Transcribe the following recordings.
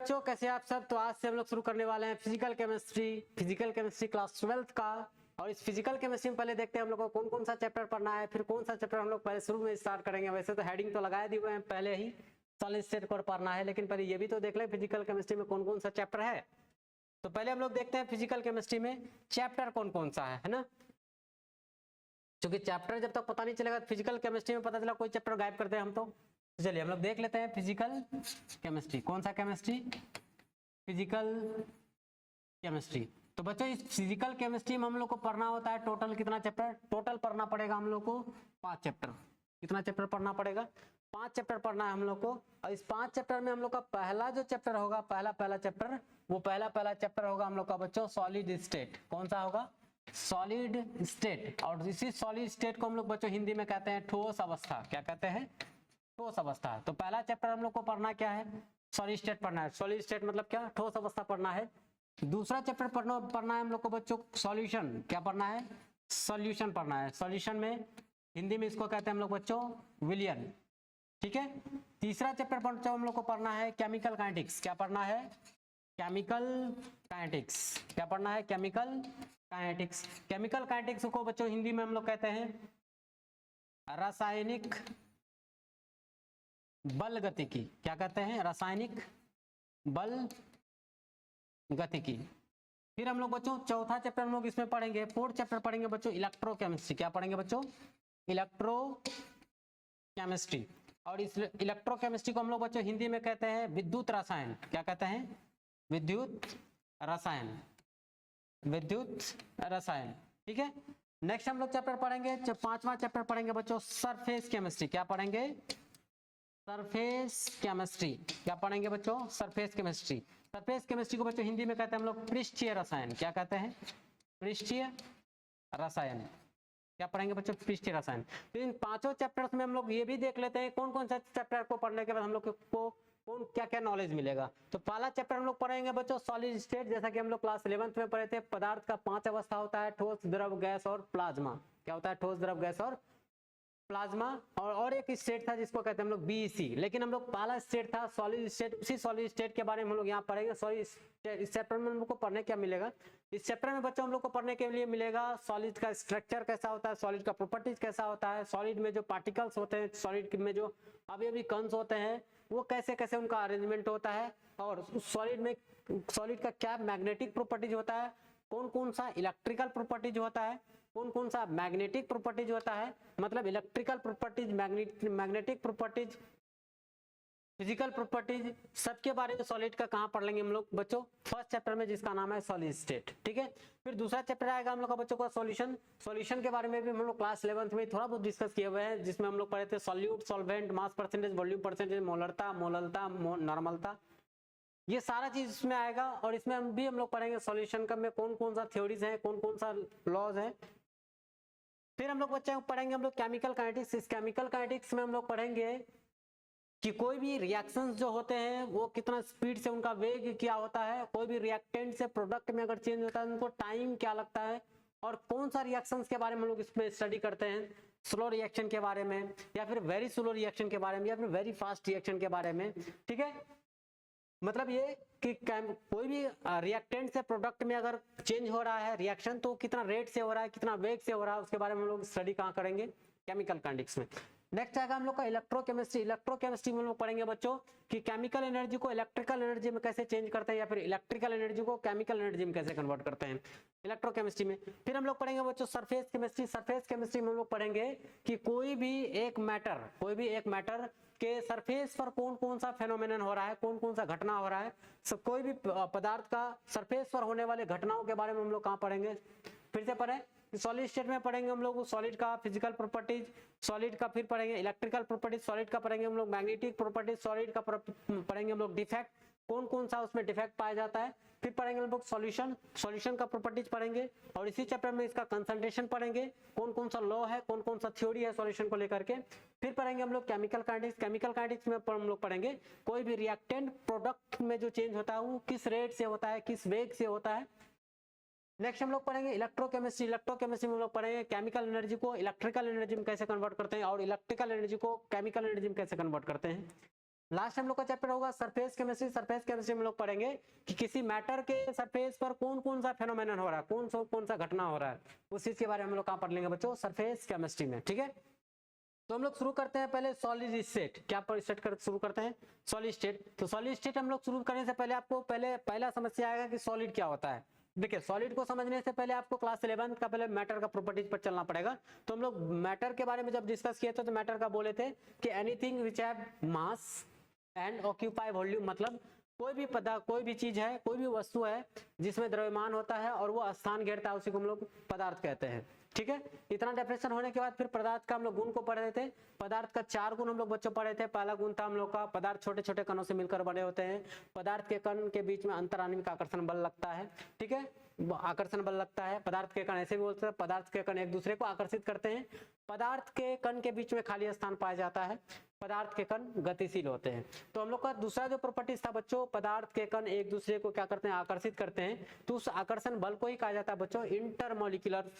बच्चों, कैसे आप सब। तो आज से हम लोग शुरू करने वाले हैं फिजिकल केमिस्ट्री क्लास 12th का। और इस फिजिकल केमिस्ट्री में पहले देखते हैं हम लोग को कौन कौन सा चैप्टर पढ़ना है, फिर कौन सा चैप्टर हम लोग पहले शुरू में स्टार्ट करेंगे। वैसे तो हेडिंग तो लगाए दिए हुए हैं पहले ही, सॉलिड स्टेट को पढ़ना है, लेकिन पहले ये भी तो देख लें फिजिकल केमिस्ट्री में कौन कौन सा चैप्टर है। तो पहले हम लोग देखते हैं फिजिकल केमिस्ट्री में चैप्टर कौन कौन सा है ना। क्योंकि चैप्टर जब तक पता नहीं चलेगा, फिजिकल केमिस्ट्री में पता चला कोई चैप्टर गायब करते हैं हम तो चलिए हम लोग देख लेते हैं फिजिकल केमिस्ट्री। कौन सा केमिस्ट्री? Physical chemistry. तो बच्चों इस फिजिकल केमिस्ट्री में हम लोग को पढ़ना होता है टोटल कितना चैप्टर? टोटल पढ़ना पड़ेगा हम लोग को 5 चैप्टर। कितना चैप्टर पढ़ना पड़ेगा? 5 चैप्टर पढ़ना है हम लोग को। और इस 5 चैप्टर में हम लोग का पहला जो चैप्टर होगा, पहला चैप्टर, वो पहला चैप्टर होगा हम लोग का बच्चों सॉलिड स्टेट। कौन सा होगा? Solid state. और इसी सॉलिड स्टेट को हम लोग बच्चों हिंदी में कहते हैं ठोस अवस्था। क्या कहते हैं? ठोस अवस्था। तो पहला चैप्टर हम लोग को पढ़ना क्या है? सॉलिड स्टेट पढ़ना है। सॉलिड स्टेट मतलब क्या? ठोस अवस्था पढ़ना है। दूसरा चैप्टर पढ़ना है हम लोग को बच्चों सॉल्यूशन। क्या पढ़ना है? सॉल्यूशन पढ़ना है। सॉल्यूशन में हिंदी में इसको कहते हैं हम लोग बच्चों विलयन। ठीक है। तीसरा चैप्टर बच्चों हम लोग को पढ़ना है केमिकल काइनेटिक्स। क्या पढ़ना है? Chemical kinetics. क्या पढ़ना है? Chemical kinetics. केमिकल काइनेटिक्स को बच्चों हिंदी में हम लोग कहते हैं रासायनिक बल गतिकी। क्या कहते हैं? रासायनिक बल गतिकी। फिर हम लोग बच्चों चौथा चैप्टर हम लोग इसमें पढ़ेंगे, 4th चैप्टर पढ़ेंगे बच्चों इलेक्ट्रोकेमिस्ट्री। क्या पढ़ेंगे बच्चों? इलेक्ट्रोकेमिस्ट्री। और इस इलेक्ट्रोकेमिस्ट्री को हम लोग बच्चों हिंदी में कहते हैं विद्युत रसायन। क्या कहते हैं? विद्युत रसायन। विद्युत रसायन। ठीक है। नेक्स्ट हम लोग चैप्टर पढ़ेंगे, 5वां चैप्टर पढ़ेंगे बच्चों सरफेस केमिस्ट्री। क्या पढ़ेंगे? Surface chemistry. क्या पढ़ेंगे बच्चों? Surface chemistry. सरफेस केमिस्ट्री को बच्चों हिंदी में कहते हैं हम लोग पृष्ठीय रसायन। क्या कहते हैं? पृष्ठीय रसायन। क्या पढ़ेंगे बच्चों? पृष्ठीय रसायन। तो इन 5 चैप्टर्स में हम लोग ये भी देख लेते हैं कौन कौन सा चैप्टर को पढ़ने के बाद हम लोग को कौन क्या क्या नॉलेज मिलेगा। तो पहला चैप्टर हम लोग पढ़ेंगे बच्चों सॉलिड स्टेट। जैसा कि हम लोग क्लास 11th में पढ़े थे, पदार्थ का 5 अवस्था होता है, ठोस, द्रव, गैस और प्लाज्मा। क्या होता है? ठोस, द्रव, गैस और प्लाज्मा। और एक स्टेट था जिसको कहते हैं हम लोग बीईसी, लेकिन हम लोग पहला स्टेट था सॉलिड स्टेट। उसी सॉलिड स्टेट के बारे में हम लोग यहाँ पढ़ेंगे। सॉलिड स्टेट इस चैप्टर में हम लोग को पढ़ने क्या मिलेगा? इस चैप्टर में बच्चों हम लोग को पढ़ने के लिए मिलेगा सॉलिड का स्ट्रक्चर कैसा होता है, सॉलिड का प्रॉपर्टीज कैसा होता है, सॉलिड में जो पार्टिकल्स होते हैं, सॉलिड में जो अभी कणस होते हैं, वो कैसे कैसे उनका अरेंजमेंट होता है, और सॉलिड में सॉलिड का क्या मैग्नेटिक प्रॉपर्टीज होता है, कौन कौन सा इलेक्ट्रिकल प्रॉपर्टीज होता है, कौन कौन सा मैग्नेटिक प्रॉपर्टीज होता है। मतलब electrical properties, magnetic properties, physical properties, सबके बारे में सॉलिड का कहां पढ़ लेंगे हम लोग बच्चों? फर्स्ट चैप्टर में, जिसका नाम है सॉलिड स्टेट। ठीक है। फिर दूसरा चैप्टर आएगा हम लोग का बच्चों का सॉल्यूशन। सॉल्यूशन के बारे में भी हम लोग क्लास 11th में थोड़ा बहुत डिस्कस किए हुए हैं, जिसमें हम लोग पढ़े थे solute, solvent, mass percentage, volume percentage, मोलरता, नॉर्मलता, ये सारा चीज इसमें आएगा। और इसमें हम लोग पढ़ेंगे सॉल्यूशन का में कौन कौन सा थ्योरीज है, कौन कौन सा लॉज है। फिर हम लोग बच्चे पढ़ेंगे हम लोग केमिकल काइनेटिक्स। इस केमिकल काइनेटिक्स में हम लोग पढ़ेंगे कि कोई भी रिएक्शंस जो होते हैं वो कितना स्पीड से, उनका वेग क्या होता है, कोई भी रिएक्टेंट से प्रोडक्ट में अगर चेंज होता है उनको टाइम क्या लगता है, और कौन सा रिएक्शंस के बारे में हम लोग इसमें स्टडी करते हैं, स्लो रिएक्शन के बारे में, या फिर वेरी स्लो रिएक्शन के बारे में, या फिर वेरी फास्ट रिएक्शन के बारे में। ठीक है। मतलब ये कि कोई भी रिएक्टेंट से प्रोडक्ट में अगर चेंज हो रहा है रिएक्शन, तो कितना रेट से हो रहा है, कितना वेग से हो रहा है, उसके बारे में हम लोग स्टडी कहाँ करेंगे? केमिकल काइनेटिक्स में। नेक्स्ट आएगा हम लोग का इलेक्ट्रोकेमिस्ट्री। इलेक्ट्रोकेमिस्ट्री में हम लोग पढ़ेंगे बच्चों कि केमिकल एनर्जी को इलेक्ट्रिकल एनर्जी में कैसे चेंज करते हैं, या फिर इलेक्ट्रिकल एनर्जी को केमिकल एनर्जी में कैसे कन्वर्ट करते हैं इलेक्ट्रोकेमिस्ट्री में। फिर हम लोग पढ़ेंगे बच्चों सरफेस केमिस्ट्री। सरफेस केमिस्ट्री में हम लोग पढ़ेंगे कि कोई भी एक मैटर के सरफेस पर कौन कौन सा फेनोमेनन हो रहा है, कौन कौन सा घटना हो रहा है, सब कोई भी पदार्थ का सरफेस पर होने वाले घटनाओं के बारे में हम लोग कहाँ पढ़ेंगे? फिर से पढ़े सॉलिड स्टेट में पढ़ेंगे हम लोग सॉलिड का फिजिकल प्रॉपर्टीज, सॉलिड का फिर पढ़ेंगे इलेक्ट्रिकल प्रॉपर्टीज, सॉलिड का पढ़ेंगे हम लोग मैग्नेटिक प्रॉपर्टीज, सॉलिड का पढ़ेंगे हम लोग डिफेक्ट, कौन कौन सा उसमें डिफेक्ट पाया जाता है। फिर पढ़ेंगे हम लोग सॉल्यूशन का प्रॉपर्टीज पढ़ेंगे, और इसी चैप्टर में इसका कंसंट्रेशन पढ़ेंगे, कौन कौन सा लॉ है, कौन कौन सा थ्योरी है सॉल्यूशन को लेकर के। फिर पढ़ेंगे हम लोग केमिकल काइनेटिक्स। केमिकल काइनेटिक्स में हम लोग पढ़ेंगे कोई भी रिएक्टेंट प्रोडक्ट में जो चेंज होता है वो किस रेट से होता है, किस वेग से होता है। नेक्स्ट हम लोग पढ़ेंगे इलेक्ट्रोकेमिस्ट्री। इलेक्ट्रोकेमिस्ट्री में हम लोग पढ़ेंगे केमिकल एनर्जी को इलेक्ट्रिकल एनर्जी में कैसे कन्वर्ट करते हैं, और इलेक्ट्रिकल एनर्जी को केमिकल एनर्जी में कैसे कन्वर्ट करते हैं। लास्ट हम लोग का चैप्टर होगा सरफेस केमिस्ट्री। सरफेस केमिस्ट्री में लोग पढ़ेंगे कि किसी मैटर के सरफेस पर कौन कौन सा फेनोमेनन हो रहा है, कौन सा घटना हो रहा है, उस चीज के बारे में हम लोग कहाँ पढ़ लेंगे बच्चों, सरफेस केमिस्ट्री में। ठीक है, तो हम लोग शुरू करते हैं पहले सॉलिड स्टेट। क्या पर स्टेट कर शुरू करते हैं, सॉलिड स्टेट। तो सॉलिड स्टेट हम लोग शुरू करने से पहले आपको पहला समस्या आएगा कि सॉलिड क्या होता है। देखिए, सॉलिड को समझने से पहले आपको क्लास 11 का पहले मैटर का प्रॉपर्टीज पर चलना पड़ेगा। तो हम लोग मैटर के बारे में जब डिस्कस किए थे तो मैटर का बोले थे कि anything which have mass and occupy volume, मतलब कोई भी पदार्थ, कोई भी चीज है, कोई भी वस्तु है जिसमें द्रव्यमान होता है और वो स्थान घेरता है, उसी को हम लोग पदार्थ कहते हैं। ठीक है, इतना डेफिनेशन होने के बाद फिर पदार्थ का हम लोग गुण को पढ़ रहे थे। पदार्थ का 4 गुण हम लोग बच्चों पढ़े थे। पहला गुण था हम लोग का, पदार्थ छोटे छोटे कणों से मिलकर बने होते हैं। पदार्थ के कण के बीच में अंतराण्विक आकर्षण बल लगता है। ठीक है, आकर्षण बल लगता है। पदार्थ के कण ऐसे भी बोलते हैं, पदार्थ के कण एक दूसरे को आकर्षित करते हैं। पदार्थ के कण के बीच में खाली स्थान पाया जाता है। पदार्थ के कण गतिशील होते हैं। तो हम लोग का दूसरा जो प्रॉपर्टीज था बच्चों, पदार्थ के कण एक दूसरे को क्या करते हैं, आकर्षित करते हैं। तो उस आकर्षण बल को ही कहा जाता है बच्चों इंटरमॉलिक्यूलर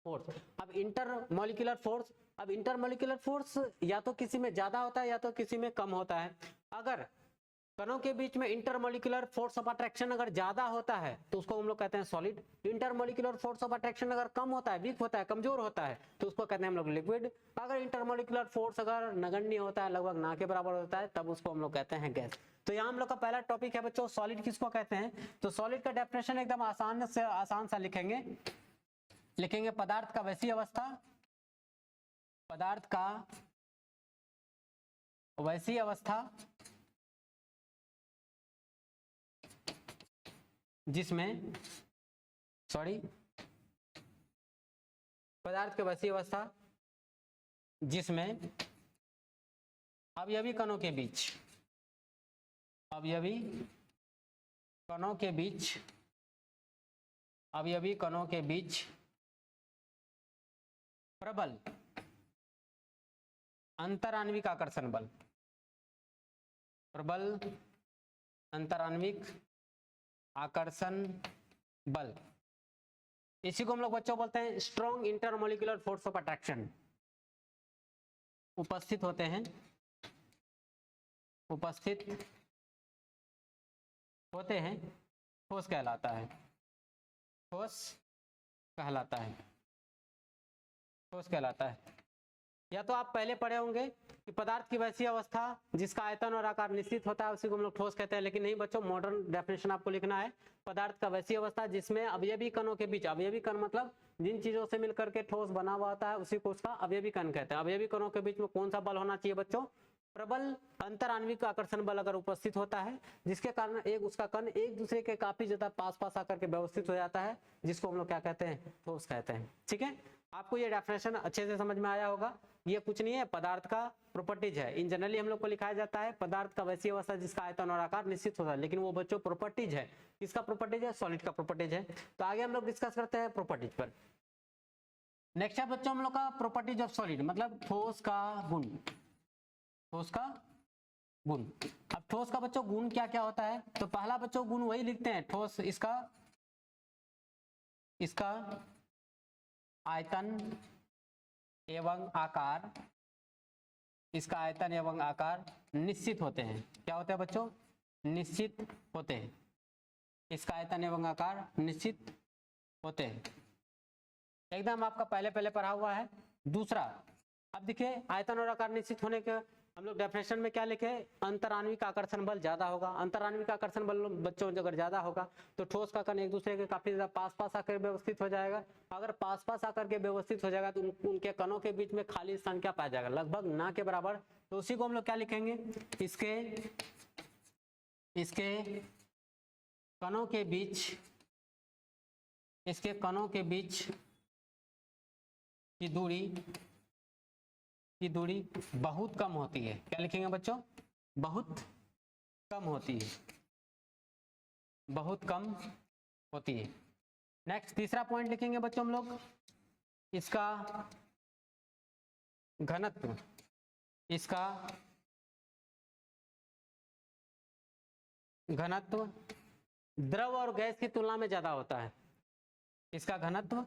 फोर्स। अब इंटरमॉलिक्यूलर फोर्स या तो किसी में ज्यादा होता है या तो किसी में कम होता है। अगर कणों के बीच में इंटरमॉलिक्यूलर फोर्स ऑफ अट्रैक्शन अगर ज्यादा होता है तो उसको हम लोग कहते हैं solid. Intermolecular force of attraction अगर कम होता है, वीक होता है, कमजोर होता है, तो उसको कहते हैं हम लोग लिक्विड। अगर इंटरमॉलिक्यूलर फोर्स अगर नगण्य होता है, लगभग ना के बराबर होता है, तब उसको हम लोग कहते हैं गैस। तो यहाँ हम लोग का पहला टॉपिक है बच्चों सॉलिड किसको कहते हैं। तो सॉलिड का डेफिनेशन एकदम आसान सा लिखेंगे पदार्थ का वैसी अवस्था, पदार्थ का वैसी अवस्था जिसमें पदार्थ की वैसी अवस्था जिसमें अवयवी कणों के बीच प्रबल अंतराण्विक आकर्षण बल, प्रबल अंतराण्विक आकर्षण बल, इसी को हम लोग बच्चों बोलते हैं strong intermolecular force of attraction, उपस्थित होते हैं ठोस कहलाता है। या तो आप पहले पढ़े होंगे कि पदार्थ की वैसी अवस्था जिसका आयतन और आकार निश्चित होता है उसी को हम लोग ठोस कहते हैं। लेकिन नहीं बच्चों, मॉडर्न डेफिनेशन आपको लिखना है, पदार्थ का वैसी अवस्था जिसमें अवयवी कणों के बीच, अवयवी कण मतलब जिन चीजों से मिलकर के ठोस बना हुआ होता है उसी को उसका अवयवी कण कहते हैं। अवयवी कणों के बीच में कौन सा बल होना चाहिए बच्चों, प्रबल अंतराण्विक आकर्षण बल अगर उपस्थित होता है, जिसके कारण उसका कण एक दूसरे के काफी ज्यादा पास आकर के व्यवस्थित हो जाता है, जिसको हम लोग क्या कहते हैं, ठोस कहते हैं। ठीक है, आपको ये डेफिनेशन अच्छे से समझ में आया होगा। ये कुछ नहीं है, पदार्थ का प्रॉपर्टीज है। इन जनरली हम लोग को लिखाया जाता है पदार्थ का वैसी अवस्था जिसका आयतन और आकार निश्चित होता है, लेकिन वो बच्चों प्रॉपर्टीज है। किसका प्रॉपर्टीज है, सॉलिड का प्रॉपर्टीज है। तो आगे हम लोग डिस्कस करते हैं प्रॉपर्टीज पर। नेक्स्ट है बच्चों हम लोग का प्रॉपर्टीज ऑफ सॉलिड, मतलब ठोस का गुण। अब ठोस का बच्चों गुण क्या क्या होता है, तो पहला बच्चों गुण वही लिखते हैं, ठोस इसका आयतन एवं आकार निश्चित होते हैं। क्या होते हैं बच्चों, निश्चित होते हैं। इसका आयतन एवं आकार निश्चित होते हैं, एकदम आपका पहले पढ़ा हुआ है। दूसरा, अब देखिए आयतन और आकार निश्चित होने के हम लोग डेफिनेशन में क्या लिखे, अंतराण्विक आकर्षण बल ज्यादा होगा। अंतराण्विक आकर्षण बल बच्चों अगर ज्यादा होगा तो ठोस का कण एक दूसरे के काफी ज्यादा पास आकर व्यवस्थित हो जाएगा। अगर पास आकर के व्यवस्थित हो जाएगा तो उनके कणों के बीच में खाली स्थान क्या पाया जाएगा, लगभग ना के बराबर। तो उसी को हम लोग क्या लिखेंगे, इसके कणों के बीच की दूरी बहुत कम होती है। क्या लिखेंगे बच्चों, बहुत कम होती है। नेक्स्ट तीसरा पॉइंट लिखेंगे बच्चों हम लोग, इसका घनत्व द्रव और गैस की तुलना में ज्यादा होता है। इसका घनत्व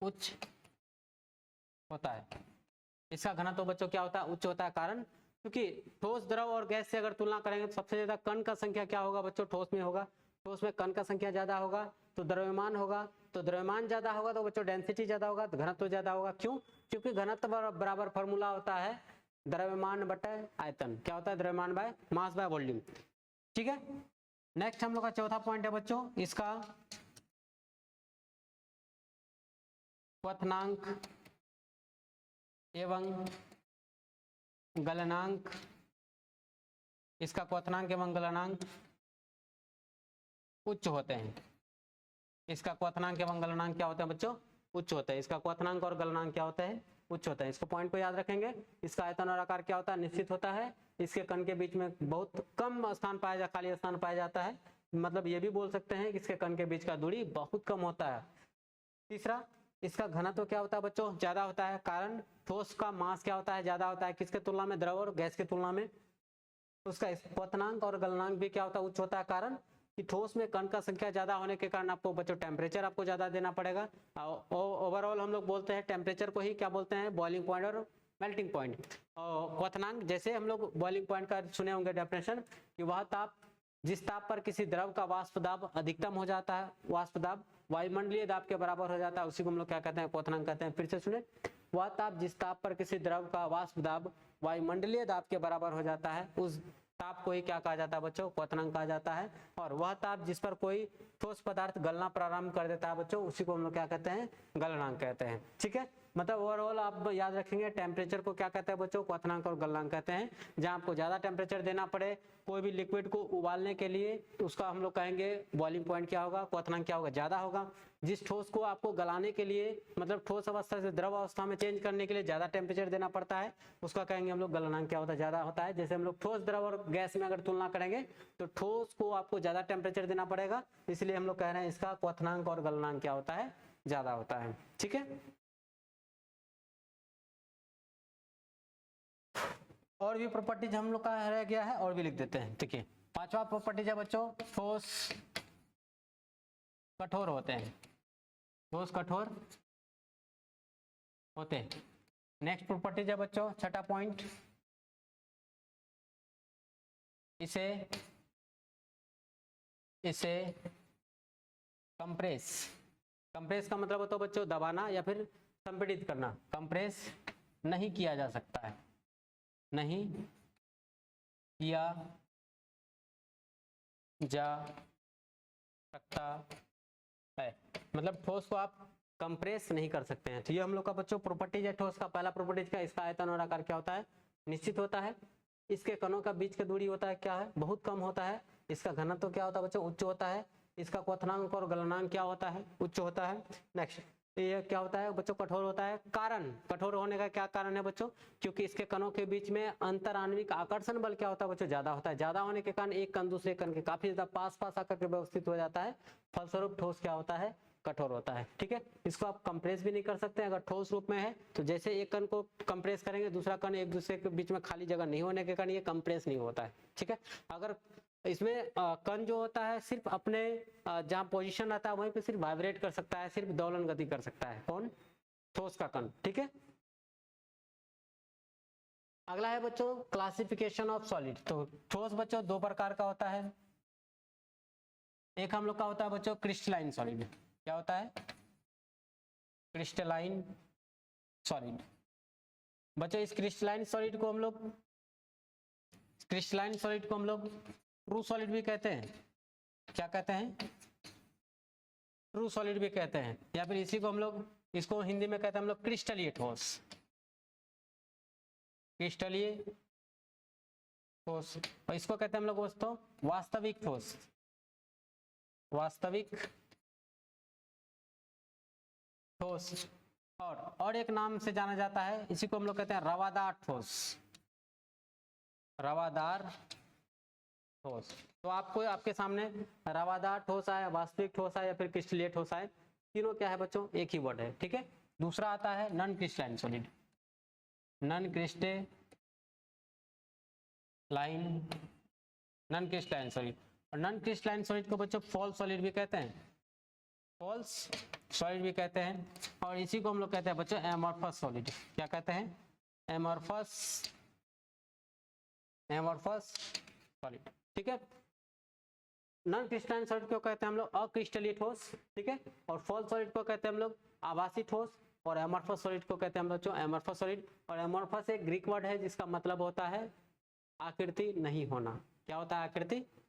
उच्च होता है। इसका घनत्व तो बच्चों क्या होता है, उच्च होता है। कारण क्योंकि ठोस, द्रव और गैस से अगर तुलना करेंगे तो सबसे ज्यादा कण का संख्या क्या होगा बच्चों, ठोस में होगा। ठोस में कण का संख्या ज्यादा होगा तो द्रव्यमान होगा, तो द्रव्यमान ज्यादा होगा तो बच्चों डेंसिटी ज्यादा होगा, तो घनत्व ज्यादा होगा। क्यों? क्योंकि घनत्व बराबर फॉर्मूला होता है द्रव्यमान बटा आयतन। क्या होता है? द्रव्यमान बाय मास बाय वॉल्यूम। ठीक है। नेक्स्ट हम लोग का चौथा पॉइंट है बच्चों, इसका क्वथनांक एवं गलनांक। इसका क्वथनांक एवं गलनांक उच्च होते हैं। इसका क्वथनांक एवं गलनांक क्या होते हैं बच्चों? उच्च होता है। इसका क्वथनांक और गलनांक क्या होता है? उच्च होता है। इसको पॉइंट को याद रखेंगे। इसका आयतन और आकार क्या होता है? निश्चित होता है। इसके कण के बीच में बहुत कम स्थान पाया जाता, खाली स्थान पाया जाता है। मतलब ये भी बोल सकते हैं कि इसके कण के बीच का दूरी बहुत कम होता है। तीसरा, इसका घनत्व क्या होता है बच्चों? ज्यादा होता है। कारण ठोस का मास क्या होता है? ज्यादा होता है। किसके तुलना में? द्रव और गैस की तुलना में। उसका क्वथनांक और गलनांक भी क्या होता है? उच्च होता है। कारण कि ठोस में कण का संख्या ज्यादा होने के कारण आपको बच्चों टेम्परेचर आपको ज्यादा देना पड़ेगा। ओवरऑल हम लोग बोलते हैं टेम्परेचर को ही क्या बोलते हैं? बॉइलिंग पॉइंट और मेल्टिंग पॉइंट। और क्वथनांक, जैसे हम लोग बॉइलिंग पॉइंट का सुने होंगे डेफिनेशन, कि वह ताप जिस ताप पर किसी द्रव का वाष्प दाब अधिकतम हो जाता है, वाष्प दाब वायुमंडलीय दाब के बराबर हो जाता है, उसी को हम लोग क्या कहते हैं? क्वथनांक कहते हैं। फिर से सुने, वह ताप जिस ताप पर किसी द्रव का वाष्प दाब वायुमंडलीय दाब के बराबर हो जाता है, उस ताप को ही क्या कहा जाता है बच्चों? क्वथनांक कहा जाता है। और वह ताप जिस पर कोई ठोस पदार्थ गलना प्रारंभ कर देता है बच्चों, उसी को हम लोग क्या कहते हैं? गलनांक कहते हैं। ठीक है। मतलब ओवरऑल आप याद रखेंगे, टेम्परेचर को क्या कहते हैं बच्चों? क्वथनांक और गलनांक कहते हैं। जहां आपको ज्यादा टेम्परेचर देना पड़े कोई भी लिक्विड को उबालने के लिए, उसका हम लोग कहेंगे बॉइलिंग पॉइंट क्या होगा? क्वथनांक क्या होगा? ज्यादा होगा। जिस ठोस को आपको गलाने के लिए, मतलब ठोस अवस्था से द्रव अवस्था में चेंज करने के लिए ज्यादा टेम्परेचर देना पड़ता है, उसका कहेंगे हम लोग गलनांक क्या होता है? ज्यादा होता है। जैसे हम लोग ठोस, द्रव और गैस में अगर तुलना करेंगे तो ठोस को आपको ज्यादा टेम्परेचर देना पड़ेगा, इसलिए हम लोग कह रहे हैं इसका क्वथनांक और गलनांक क्या होता है? ज्यादा होता है। ठीक है। और भी प्रॉपर्टीज हम लोग का रह गया है, और भी लिख देते हैं। ठीक है। पांचवा प्रॉपर्टीज है बच्चों, ठोस कठोर होते हैं। ठोस कठोर होते हैं। नेक्स्ट प्रॉपर्टीज है बच्चों, छठा पॉइंट, इसे कंप्रेस। कंप्रेस का मतलब होता है बच्चों दबाना या फिर संपीड़ित करना। कंप्रेस नहीं किया जा सकता है, नहीं किया जा सकता है। मतलब ठोस को आप कंप्रेस नहीं कर सकते हैं। तो ये हम लोग का बच्चों प्रॉपर्टीज है ठोस का। पहला प्रॉपर्टीज का, इसका आयतन और आकार क्या होता है? निश्चित होता है। इसके कणों का बीच का दूरी होता है क्या है? बहुत कम होता है। इसका घनत्व क्या होता है बच्चों? उच्च होता है। इसका क्वथनांक और गलनांक क्या होता है? उच्च होता है। नेक्स्ट, ये क्या होता है बच्चों? कठोर होता है। कारण, कठोर होने का क्या कारण है बच्चों? क्योंकि इसके कणों के बीच में अंतर आणविक आकर्षण बल क्या होता है बच्चों? ज्यादा होता है। ज्यादा होने के कारण एक कण दूसरे कण के काफी ज्यादा पास पास आकर के व्यवस्थित हो जाता है। फलस्वरूप ठोस क्या होता है? कठोर होता है। ठीक है। इसको आप कंप्रेस भी नहीं कर सकते। अगर ठोस रूप में है तो जैसे एक कण को कंप्रेस करेंगे, दूसरा कण एक दूसरे के बीच में खाली जगह नहीं होने के कारण ये कंप्रेस नहीं होता है। ठीक है। अगर इसमें कण जो होता है सिर्फ अपने जहां पोजीशन रहता है वहीं पे सिर्फ वाइब्रेट कर सकता है, सिर्फ दोलन गति कर सकता है। कौन? ठोस का कण। ठीक है। अगला है बच्चों क्लासिफिकेशन ऑफ सॉलिड। तो ठोस बच्चों दो प्रकार का होता है। एक हम लोग का होता है बच्चों क्रिस्टलाइन सॉलिड। क्या होता है? Crystalline solid. बच्चों इस क्रिस्टलाइन सॉलिड को हम लोग ट्रू सॉलिड भी कहते हैं। क्या कहते हैं? ट्रू सॉलिड भी कहते हैं। या फिर इसी को हम लोग, इसको हिंदी में कहते हैं हम लोग क्रिस्टलीय ठोस। क्रिस्टलीय ठोस। और इसको कहते हैं हम लोग दोस्तों वास्तविक ठोस। वास्तविक ठोस। और एक नाम से जाना जाता है, इसी को हम लोग कहते हैं रवादार ठोस। रवादार ठोस। तो आपको आपके सामने रवादार ठोस आया, वास्तविक ठोस आया या फिर क्रिस्टलीय ठोस आया, तीनों क्या है बच्चों? एक ही वर्ड है। ठीक है। दूसरा आता है non crystalline solid. Non crystalline solid. और नॉन क्रिस्टलाइन सॉलिड को बच्चों फॉल्स सॉलिड भी कहते हैं। फॉल्स सॉलिड भी कहते हैं। और इसी को हम लोग कहते हैं बच्चों एमॉर्फस सॉलिड। क्या कहते हैं? एमॉर्फस सॉलिड, ठीक है। नॉन क्रिस्टलाइन सॉलिड को कहते हैं हम लोग अक्रिस्टलीय ठोस, ठीक है। और फॉल सॉलिड को कहते हैं हम लोग आभासी ठोस, और एमॉर्फस सॉलिड को कहते हैं हम लोग जो एमॉर्फस सॉलिड। और एमॉर्फस एक ग्रीक वर्ड है जिसका मतलब होता है आकृति नहीं होना। क्या होता है? आकृति